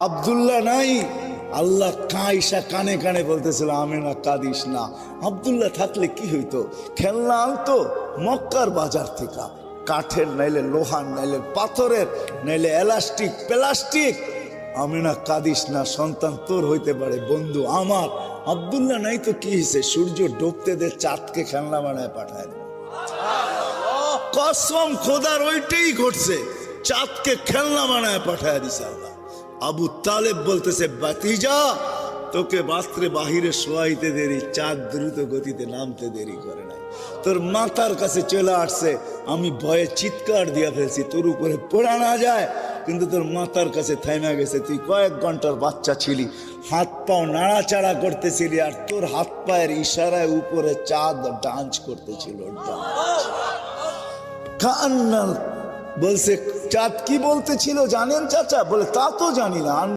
আব্দুল্লাহ নাই, আল্লাহ কাইসা কানে কানে বলতেছিল আমেনা কাঁদিস না। আব্দুল্লাহ থাকলে কি হইতো? খেলনা আনতো মক্কার বাজার থেকে, কাঠের নাইলে লোহার, নাইলে পাথরের, নাইলে এলাস্টিক প্লাস্টিক। আমেনা কাঁদিস না, সন্তান তোর হইতে পারে, বন্ধু আমার। আব্দুল্লাহ নাই তো কি হয়েছে? সূর্য ডুবতে দে, চাঁদকে খেলনা বানায় পাঠায় দেয়। কসম খোদার ওইটাই ঘটছে, চাঁদকে খেলনা বানায় পাঠায় দিছে আল্লাহ। আবু তালেব বলতেছে, বাতিজা তোকে বাস্ত্রে বাহিরে শোয়াইতে দেরি, চাঁদ দ্রুত গতিতে নামতে দেরি করে নাই। তোর মাথার কাছে চলে আসছে, আমি ভয়ে চিৎকার দিয়া ফেলছি তোর উপরে পড়া না যায়, কিন্তু তোর মাথার কাছে থাইমা গেছে। তুই কয়েক ঘন্টার বাচ্চা ছিলি, হাত পাও নাড়াচাড়া করতেছিলি, আর তোর হাত পায়ের ইশারায় উপরে চাঁদ ডান্স করতেছিল। কান্নাল বলছে, চাঁদ কি বলতেছিল জানেন চাচা? বলে তা তো জানি না।